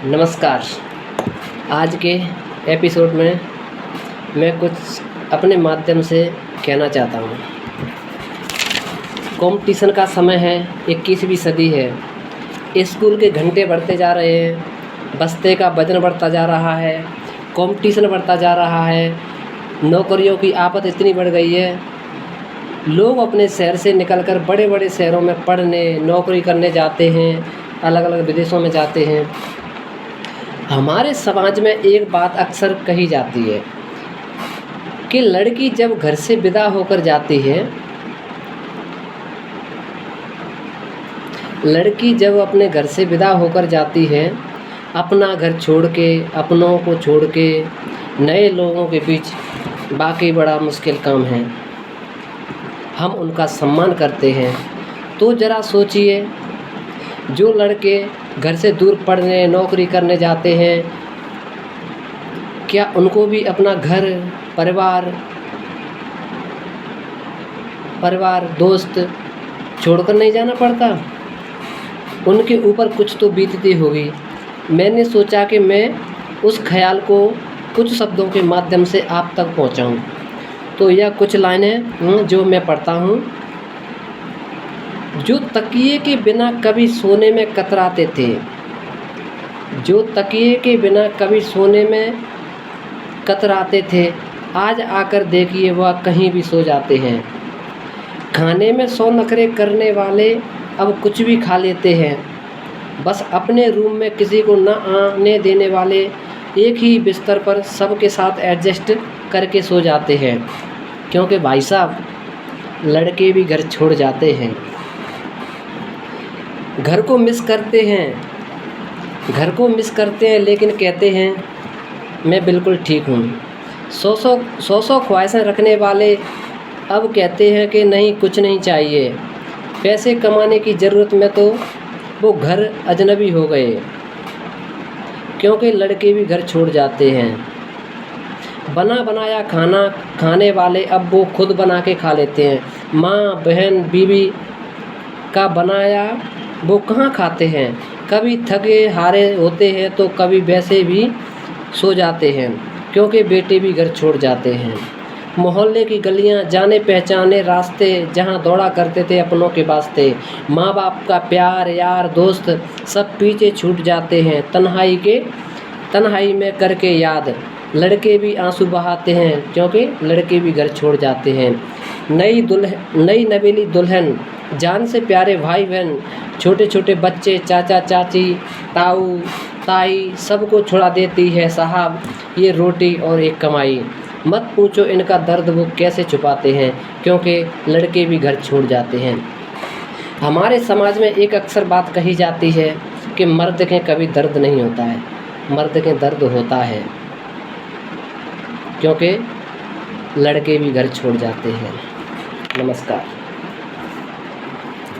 नमस्कार। आज के एपिसोड में मैं कुछ अपने माध्यम से कहना चाहता हूँ। कंपटीशन का समय है, 21वीं सदी है। स्कूल के घंटे बढ़ते जा रहे हैं, बस्ते का वजन बढ़ता जा रहा है, कंपटीशन बढ़ता जा रहा है, नौकरियों की आफत इतनी बढ़ गई है। लोग अपने शहर से निकलकर बड़े बड़े शहरों में पढ़ने नौकरी करने जाते हैं, अलग अलग विदेशों में जाते हैं। हमारे समाज में एक बात अक्सर कही जाती है कि लड़की जब घर से विदा होकर जाती है, लड़की जब अपने घर से विदा होकर जाती है, अपना घर छोड़ के, अपनों को छोड़ के नए लोगों के बीच, वाकई बड़ा मुश्किल काम है। हम उनका सम्मान करते हैं, तो ज़रा सोचिए, जो लड़के घर से दूर पढ़ने नौकरी करने जाते हैं, क्या उनको भी अपना घर परिवार दोस्त छोड़कर नहीं जाना पड़ता? उनके ऊपर कुछ तो बीतती होगी। मैंने सोचा कि मैं उस ख्याल को कुछ शब्दों के माध्यम से आप तक पहुंचाऊं। तो यह कुछ लाइनें जो मैं पढ़ता हूं। जो तकिए के बिना कभी सोने में कतराते थे, जो तकिए के बिना कभी सोने में कतराते थे, आज आकर देखिए वह कहीं भी सो जाते हैं। खाने में 100 नखरे करने वाले अब कुछ भी खा लेते हैं। बस अपने रूम में किसी को न आने देने वाले एक ही बिस्तर पर सबके साथ एडजस्ट करके सो जाते हैं। क्योंकि भाई साहब, लड़के भी घर छोड़ जाते हैं, घर को मिस करते हैं, लेकिन कहते हैं मैं बिल्कुल ठीक हूँ। सौ ख्वाहिशें रखने वाले अब कहते हैं कि नहीं, कुछ नहीं चाहिए। पैसे कमाने की ज़रूरत में तो वो घर अजनबी हो गए, क्योंकि लड़के भी घर छोड़ जाते हैं। बना बनाया खाना खाने वाले अब वो खुद बना के खा लेते हैं। माँ, बहन, बीवी का बनाया वो कहाँ खाते हैं। कभी थके हारे होते हैं तो कभी वैसे भी सो जाते हैं, क्योंकि बेटे भी घर छोड़ जाते हैं। मोहल्ले की गलियां, जाने पहचाने रास्ते, जहां दौड़ा करते थे अपनों के वास्ते, माँ बाप का प्यार, यार दोस्त सब पीछे छूट जाते हैं। तन्हाई में करके याद, लड़के भी आंसू बहाते हैं, क्योंकि लड़के भी घर छोड़ जाते हैं। नई नवेली दुल्हन, जान से प्यारे भाई बहन, छोटे छोटे बच्चे, चाचा चाची, ताऊ ताई, सबको छुड़ा देती है साहब ये रोटी और एक कमाई। मत पूछो इनका दर्द वो कैसे छुपाते हैं, क्योंकि लड़के भी घर छोड़ जाते हैं। हमारे समाज में एक अक्सर बात कही जाती है कि मर्द के कभी दर्द नहीं होता है। मर्द के दर्द होता है, क्योंकि लड़के भी घर छोड़ जाते हैं। नमस्कार।